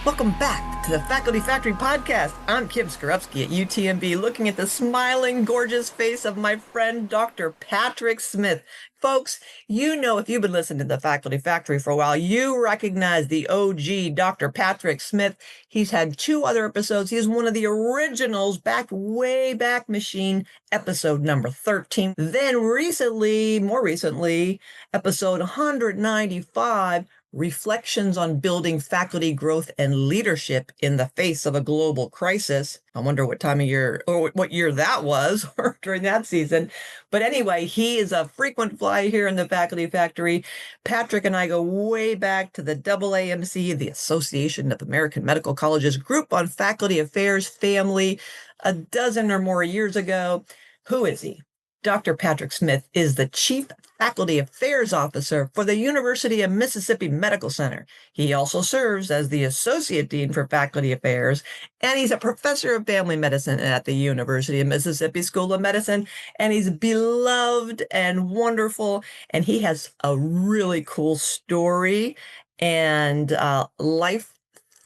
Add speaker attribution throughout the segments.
Speaker 1: Welcome back to the Faculty Factory Podcast. I'm Kim Skorupski at UTMB, looking at the smiling, gorgeous face of my friend, Dr. Patrick Smith. Folks, you know, if you've been listening to the Faculty Factory for a while, you recognize the OG, Dr. Patrick Smith. He's had 2 other episodes. He is one of the originals, back way back machine, episode number 13. Then more recently, episode 195, Reflections on Building Faculty Growth and Leadership in the Face of a Global Crisis. I wonder what time of year or what year that was or during that season. But anyway, he is a frequent flyer here in the Faculty Factory. Patrick and I go way back to the AAMC, the Association of American Medical Colleges group on faculty affairs family, a dozen or more years ago. Who is he? Dr. Patrick Smith is the Chief Faculty Affairs Officer for the University of Mississippi Medical Center. He also serves as the Associate Dean for Faculty Affairs, and he's a professor of family medicine at the University of Mississippi School of Medicine, and he's beloved and wonderful, and he has a really cool story and life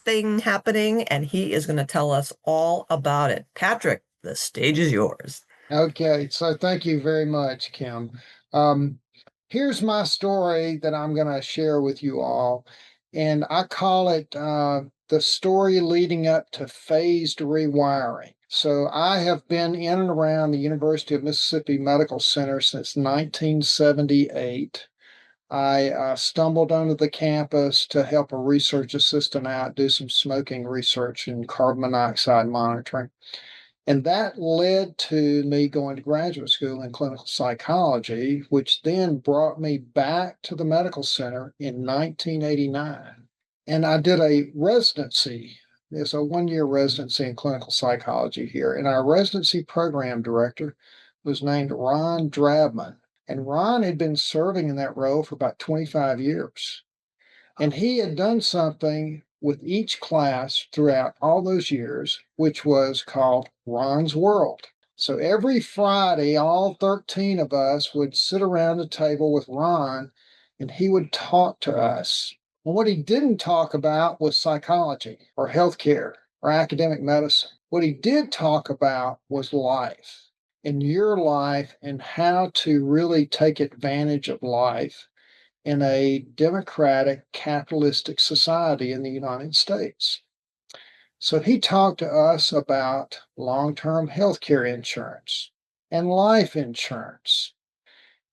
Speaker 1: thing happening, and he is going to tell us all about it. Patrick, the stage is yours.
Speaker 2: Okay, so thank you very much, Kim. Here's my story that I'm going to share with you all, and I call it the story leading up to phased rewiring. So I have been in and around the University of Mississippi Medical Center since 1978. I stumbled onto the campus to help a research assistant out do some smoking research and carbon monoxide monitoring. And that led to me going to graduate school in clinical psychology, which then brought me back to the medical center in 1989. And I did a residency. It's a 1-year residency in clinical psychology here. And our residency program director was named Ron Drabman. And Ron had been serving in that role for about 25 years. And he had done something with each class throughout all those years, which was called Ron's World. So every Friday, all 13 of us would sit around the table with Ron, and he would talk to us. And what he didn't talk about was psychology or healthcare or academic medicine. What he did talk about was life and your life and how to really take advantage of life in a democratic, capitalistic society in the United States. So he talked to us about long-term health care insurance and life insurance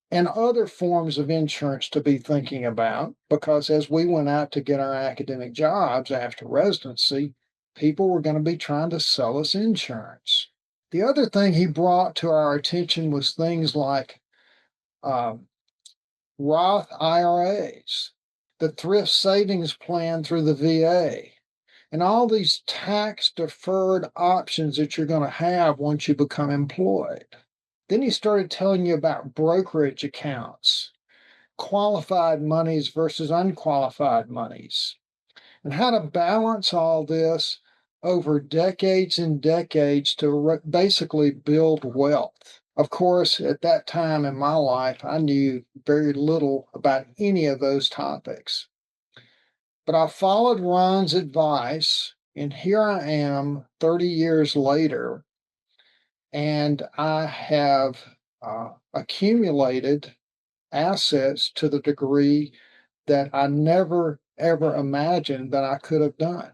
Speaker 2: and other forms of insurance to be thinking about, because as we went out to get our academic jobs after residency, people were going to be trying to sell us insurance. The other thing he brought to our attention was things like Roth IRAs, the thrift savings plan through the VA, and all these tax deferred options that you're going to have once you become employed. Then he started telling you about brokerage accounts, qualified monies versus unqualified monies, and how to balance all this over decades and decades to basically build wealth. Of course, at that time in my life, I knew very little about any of those topics. But I followed Ron's advice, and here I am 30 years later, and I have accumulated assets to the degree that I never, ever imagined that I could have done.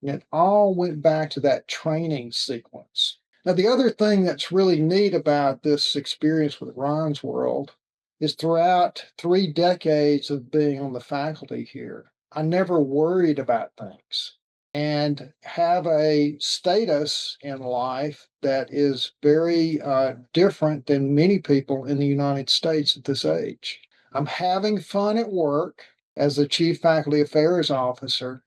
Speaker 2: And it all went back to that training sequence. Now, the other thing that's really neat about this experience with Ron's World is throughout 3 decades of being on the faculty here, I never worried about things and have a status in life that is very different than many people in the United States at this age. I'm having fun at work as the Chief Faculty Affairs Officer.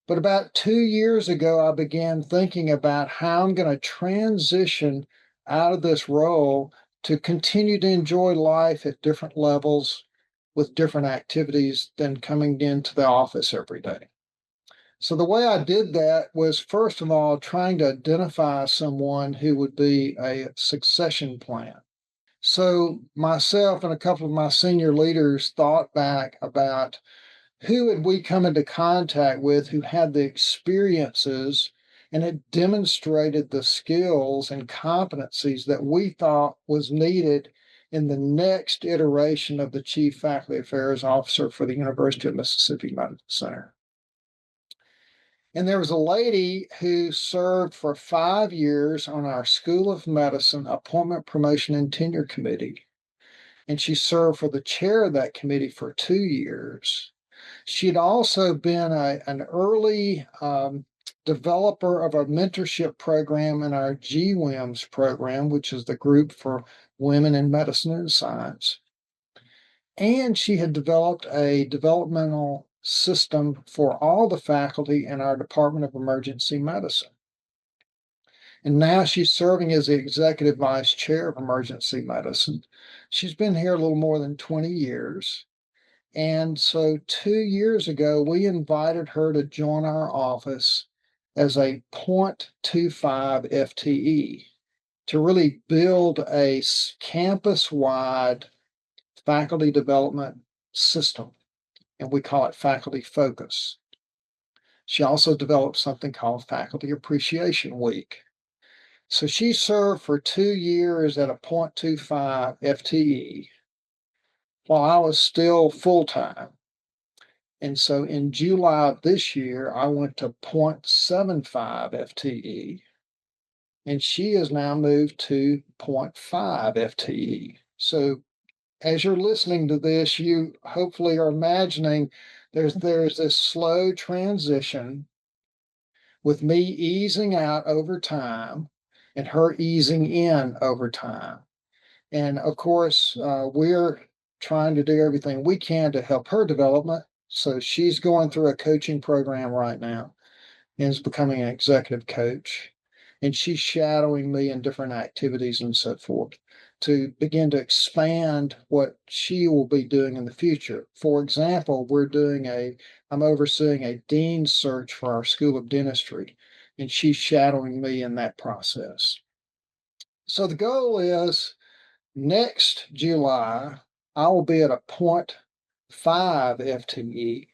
Speaker 2: But about 2 years ago, I began thinking about how I'm going to transition out of this role to continue to enjoy life at different levels with different activities than coming into the office every day. So the way I did that was, first of all, trying to identify someone who would be a succession plan. So myself and a couple of my senior leaders thought back about who had we come into contact with who had the experiences and had demonstrated the skills and competencies that we thought was needed in the next iteration of the Chief Faculty Affairs Officer for the University of Mississippi Medical Center. And there was a lady who served for 5 years on our School of Medicine Appointment, Promotion, and Tenure Committee. And she served for the chair of that committee for 2 years. She'd also been an early developer of a mentorship program in our GWIMS program, which is the group for women in medicine and science. And she had developed a developmental system for all the faculty in our Department of Emergency Medicine. And now she's serving as the executive vice chair of emergency medicine. She's been here a little more than 20 years. And so 2 years ago, we invited her to join our office as a 0.25 FTE to really build a campus-wide faculty development system, and we call it Faculty Focus. She also developed something called Faculty Appreciation Week. So she served for 2 years at a 0.25 FTE while I was still full-time. And so in July of this year, I went to 0.75 FTE, and she has now moved to 0.5 FTE. So as you're listening to this, you hopefully are imagining there's this slow transition with me easing out over time and her easing in over time. And of course, we're trying to do everything we can to help her development. So she's going through a coaching program right now and is becoming an executive coach. And she's shadowing me in different activities and so forth to begin to expand what she will be doing in the future. For example, I'm overseeing a dean search for our School of Dentistry, and she's shadowing me in that process. So the goal is next July, I will be at a 0.5 FTE.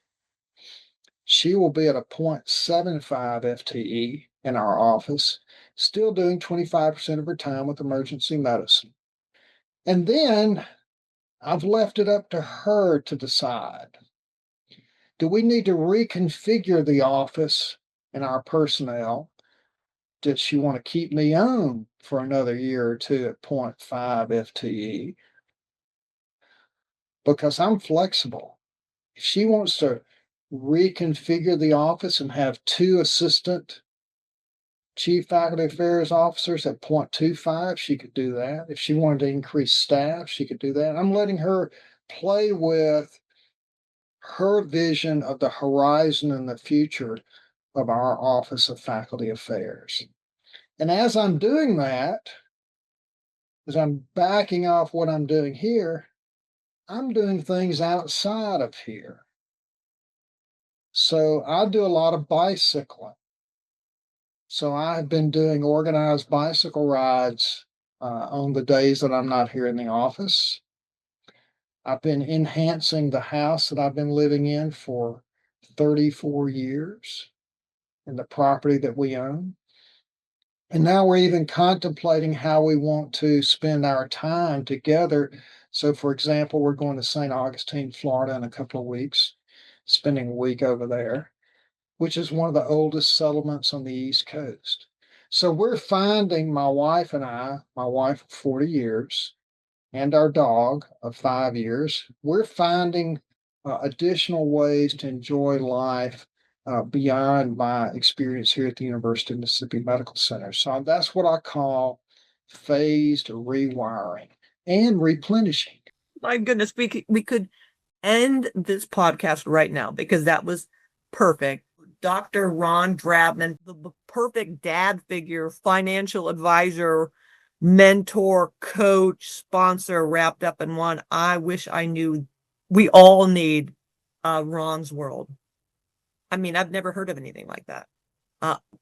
Speaker 2: She will be at a 0.75 FTE in our office, still doing 25% of her time with emergency medicine. And then I've left it up to her to decide. Do we need to reconfigure the office and our personnel? Does she want to keep me on for another year or two at 0.5 FTE? Because I'm flexible. If she wants to reconfigure the office and have 2 assistant chief faculty affairs officers at 0.25, she could do that. If she wanted to increase staff, she could do that. I'm letting her play with her vision of the horizon and the future of our Office of Faculty Affairs. And as I'm doing that, as I'm backing off what I'm doing here, I'm doing things outside of here. So I do a lot of bicycling. So I've been doing organized bicycle rides on the days that I'm not here in the office. I've been enhancing the house that I've been living in for 34 years and the property that we own. And now we're even contemplating how we want to spend our time together. So, for example, we're going to St. Augustine, Florida in a couple of weeks, spending a week over there, which is one of the oldest settlements on the East Coast. So we're finding, my wife and I, my wife of 40 years, and our dog of 5 years, we're finding additional ways to enjoy life beyond my experience here at the University of Mississippi Medical Center. So that's what I call phased rewiring and replenishing.
Speaker 1: My goodness, we could end this podcast right now because that was perfect. Dr. Ron Drabman, the perfect dad figure, financial advisor, mentor, coach, sponsor, wrapped up in one. I wish I knew. We all need Ron's world. I mean, I've never heard of anything like that.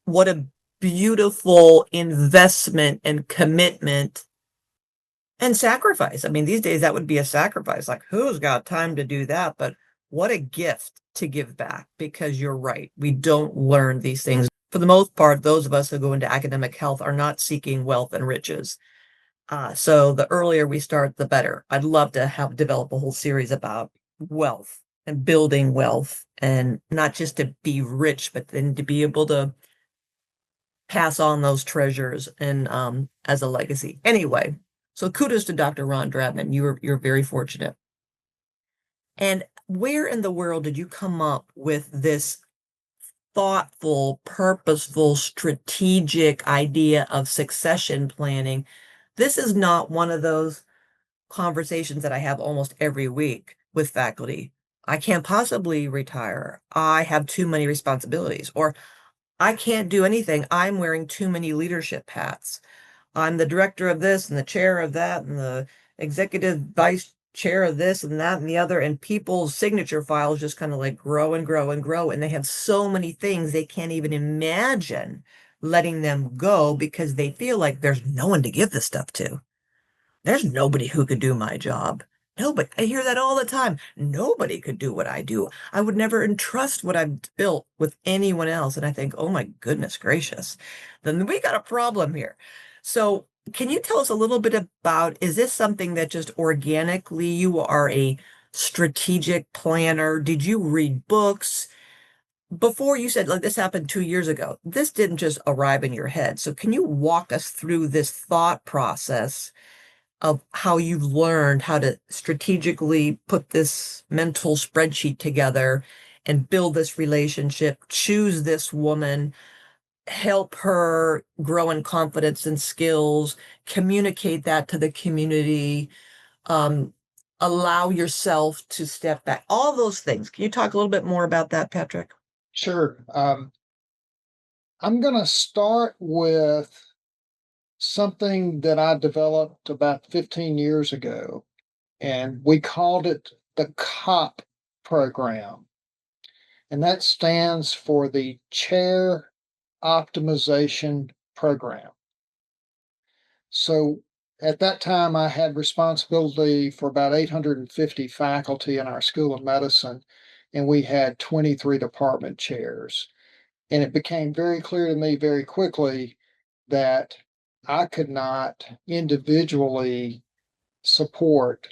Speaker 1: What a beautiful investment and commitment and sacrifice. I mean, these days that would be a sacrifice. Like, who's got time to do that? But what a gift to give back, because you're right. We don't learn these things. For the most part, those of us who go into academic health are not seeking wealth and riches. So the earlier we start, the better. I'd love to develop a whole series about wealth and building wealth, and not just to be rich, but then to be able to pass on those treasures and as a legacy. Anyway, so kudos to Dr. Ron Drabman. You're very fortunate. And where in the world did you come up with this thoughtful, purposeful, strategic idea of succession planning? This is not one of those conversations that I have almost every week with faculty. I can't possibly retire. I have too many responsibilities, or I can't do anything. I'm wearing too many leadership hats. I'm the director of this and the chair of that and the executive vice chair of this and that and the other. And people's signature files just kind of like grow and grow and grow. And they have so many things they can't even imagine letting them go, because they feel like there's no one to give this stuff to. There's nobody who could do my job. Nobody. I hear that all the time. Nobody could do what I do. I would never entrust what I've built with anyone else. And I think, oh my goodness gracious, then we got a problem here. So can you tell us a little bit about, is this something that just organically you are a strategic planner? Did you read books? Before you said, like, this happened 2 years ago. This didn't just arrive in your head. So can you walk us through this thought process of how you've learned how to strategically put this mental spreadsheet together and build this relationship, choose this woman, help her grow in confidence and skills, communicate that to the community, um, allow yourself to step back, all those things. Can you talk a little bit more about that, Patrick?
Speaker 2: Sure. I'm going to start with something that I developed about 15 years ago, and we called it the COP program. And that stands for the Chair Optimization Program. So at that time, I had responsibility for about 850 faculty in our School of Medicine, and we had 23 department chairs. And it became very clear to me very quickly that I could not individually support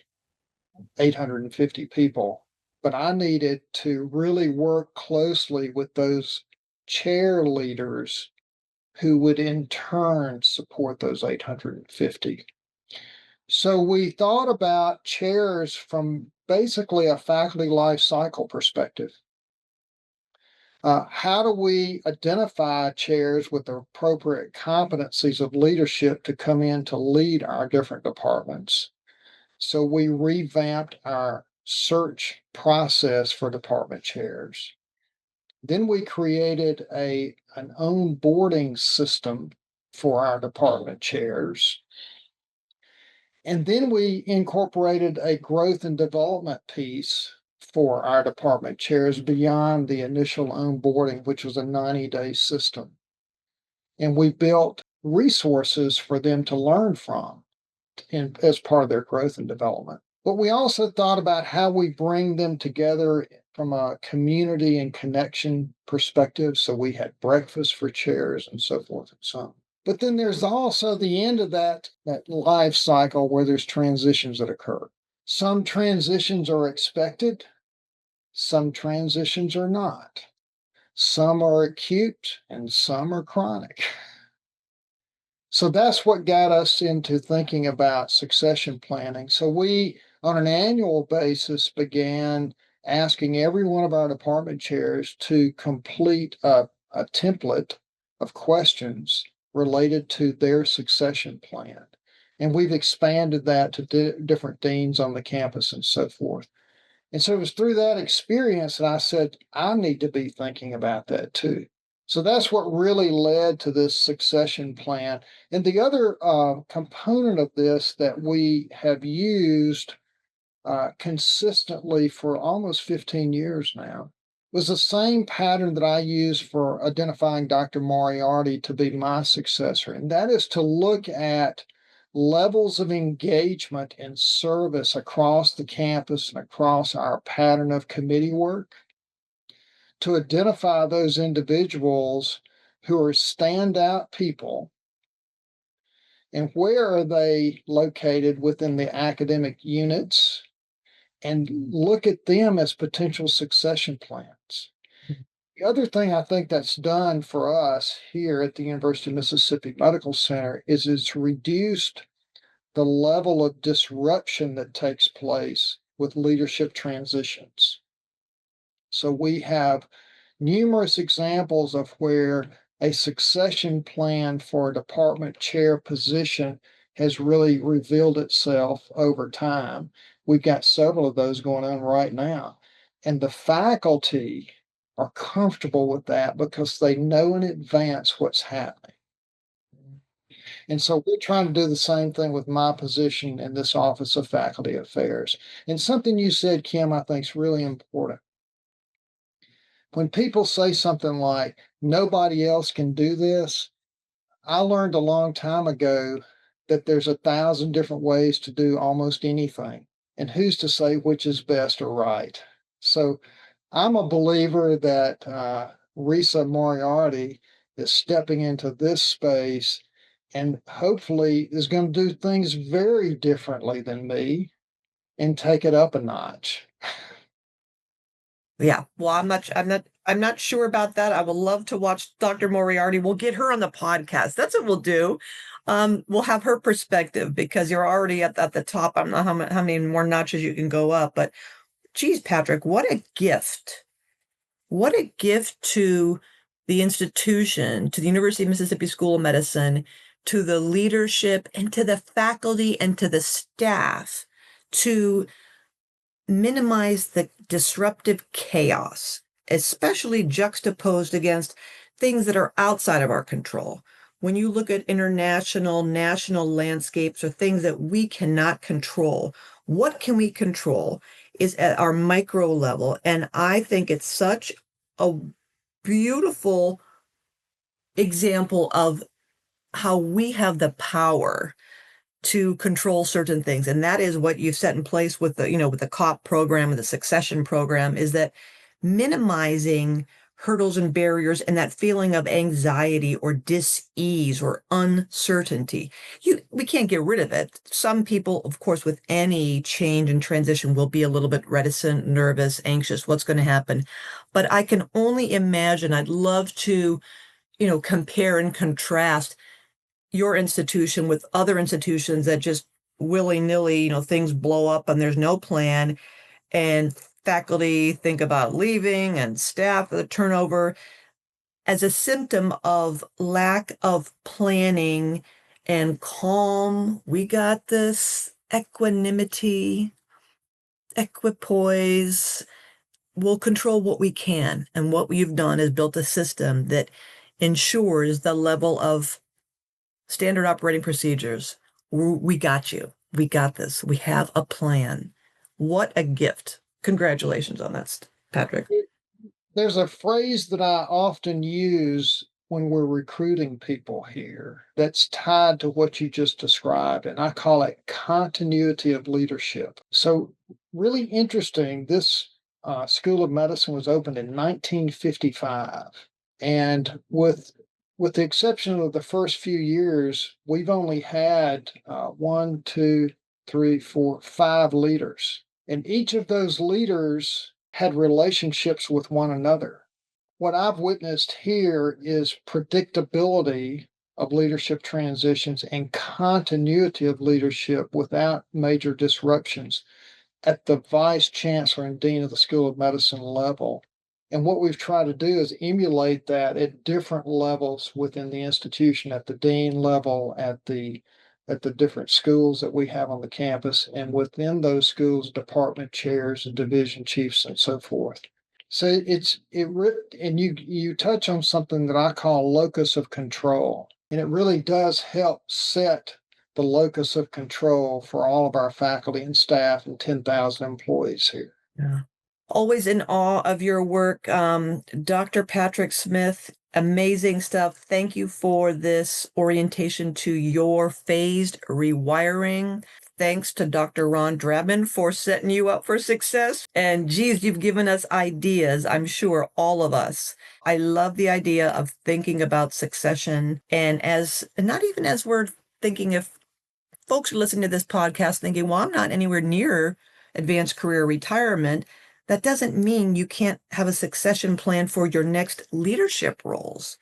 Speaker 2: 850 people, but I needed to really work closely with those chair leaders who would in turn support those 850. So we thought about chairs from basically a faculty life cycle perspective. How do we identify chairs with the appropriate competencies of leadership to come in to lead our different departments? So we revamped our search process for department chairs. Then we created an onboarding system for our department chairs. And then we incorporated a growth and development piece for our department chairs beyond the initial onboarding, which was a 90-day system. And we built resources for them to learn from as part of their growth and development. But we also thought about how we bring them together from a community and connection perspective. So we had breakfast for chairs and so forth and so on. But then there's also the end of that life cycle where there's transitions that occur. Some transitions are expected, some transitions are not. Some are acute and some are chronic. So that's what got us into thinking about succession planning. So we, on an annual basis, began asking every one of our department chairs to complete a template of questions related to their succession plan. And we've expanded that to different deans on the campus and so forth. And so it was through that experience that I said, I need to be thinking about that too. So that's what really led to this succession plan. And the other component of this that we have used consistently for almost 15 years now was the same pattern that I used for identifying Dr. Moriarty to be my successor. And that is to look at levels of engagement and service across the campus and across our pattern of committee work, to identify those individuals who are standout people and where are they located within the academic units, and look at them as potential succession plans. The other thing I think that's done for us here at the University of Mississippi Medical Center is it's reduced the level of disruption that takes place with leadership transitions. So we have numerous examples of where a succession plan for a department chair position has really revealed itself over time. We've got several of those going on right now. And the faculty are comfortable with that because they know in advance what's happening. And so we're trying to do the same thing with my position in this Office of Faculty Affairs. And something you said, Kim, I think is really important. When people say something like, nobody else can do this, I learned a long time ago that there's 1,000 different ways to do almost anything. And who's to say which is best or right? So I'm a believer that Risa Moriarty is stepping into this space and hopefully is going to do things very differently than me and take it up a notch.
Speaker 1: Yeah. Well, I'm not sure about that. I would love to watch Dr. Moriarty. We'll get her on the podcast. That's what we'll do. We'll have her perspective because you're already at the top. I don't know how many more notches you can go up, but geez, Patrick, what a gift. What a gift to the institution, to the University of Mississippi School of Medicine, to the leadership and to the faculty and to the staff to minimize the disruptive chaos, especially juxtaposed against things that are outside of our control. When you look at international, national landscapes or things that we cannot control, what can we control is at our micro level. And I think it's such a beautiful example of how we have the power to control certain things. And that is what you've set in place with with the COP program and the succession program, is that minimizing hurdles and barriers and that feeling of anxiety or dis-ease or uncertainty. We can't get rid of it. Some people, of course, with any change and transition will be a little bit reticent, nervous, anxious, what's going to happen. But I can only imagine, I'd love to, compare and contrast your institution with other institutions that just willy-nilly, things blow up and there's no plan, and faculty think about leaving and staff the turnover as a symptom of lack of planning and calm. We got this equanimity, equipoise. We'll control what we can. And what you've done is built a system that ensures the level of standard operating procedures. We got you. We got this. We have a plan. What a gift. Congratulations on that, Patrick.
Speaker 2: There's a phrase that I often use when we're recruiting people here that's tied to what you just described, and I call it continuity of leadership. So, really interesting. This School of Medicine was opened in 1955, and with the exception of the first few years, we've only had one, two, three, four, five leaders. And each of those leaders had relationships with one another. What I've witnessed here is predictability of leadership transitions and continuity of leadership without major disruptions at the vice chancellor and dean of the School of Medicine level. And what we've tried to do is emulate that at different levels within the institution, at the dean level, at the different schools that we have on the campus, and within those schools, department chairs and division chiefs and so forth. So and you touch on something that I call locus of control, and it really does help set the locus of control for all of our faculty and staff and 10,000 employees here.
Speaker 1: Yeah. Always in awe of your work, Dr. Patrick Smith. Amazing stuff. Thank you for this orientation to your phased rewiring. Thanks to Dr. Ron Drabin for setting you up for success. And geez, you've given us ideas, I'm sure, all of us. I love the idea of thinking about succession. And not even as we're thinking, if folks are listening to this podcast thinking, well, I'm not anywhere near advanced career retirement, that doesn't mean you can't have a succession plan for your next leadership roles.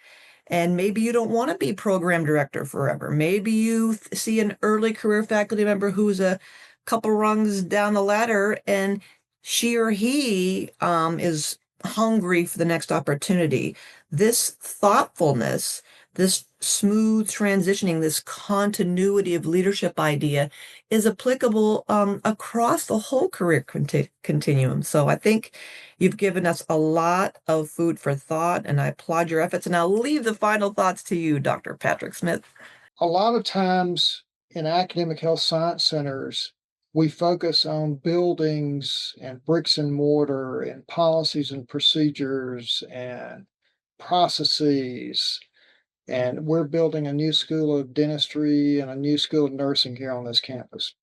Speaker 1: And maybe you don't want to be program director forever. Maybe you see an early career faculty member who's a couple rungs down the ladder and she or he is hungry for the next opportunity. This thoughtfulness, this smooth transitioning, this continuity of leadership idea is applicable across the whole career continuum. So I think you've given us a lot of food for thought, and I applaud your efforts. And I'll leave the final thoughts to you, Dr. Patrick Smith.
Speaker 2: A lot of times in academic health science centers, we focus on buildings and bricks and mortar and policies and procedures and processes. And we're building a new school of dentistry and a new school of nursing here on this campus.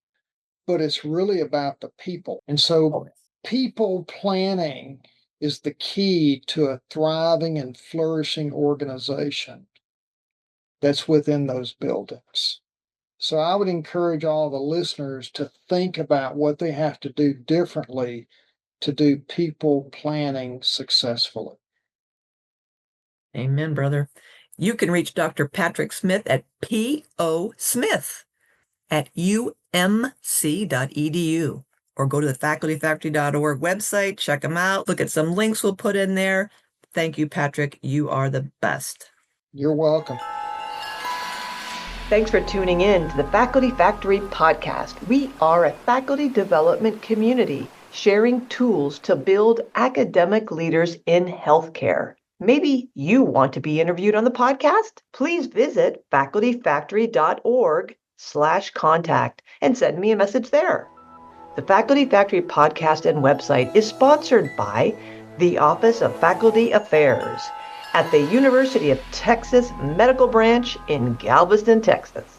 Speaker 2: But it's really about the people. And so people planning is the key to a thriving and flourishing organization that's within those buildings. So I would encourage all the listeners to think about what they have to do differently to do people planning successfully.
Speaker 1: Amen, brother. You can reach Dr. Patrick Smith at POSmith@umc.edu or go to the facultyfactory.org website, check them out, look at some links we'll put in there. Thank you, Patrick. You are the best.
Speaker 2: You're welcome.
Speaker 1: Thanks for tuning in to the Faculty Factory podcast. We are a faculty development community sharing tools to build academic leaders in healthcare. Maybe you want to be interviewed on the podcast? Please visit facultyfactory.org/contact and send me a message there. The Faculty Factory podcast and website is sponsored by the Office of Faculty Affairs at the University of Texas Medical Branch in Galveston, Texas.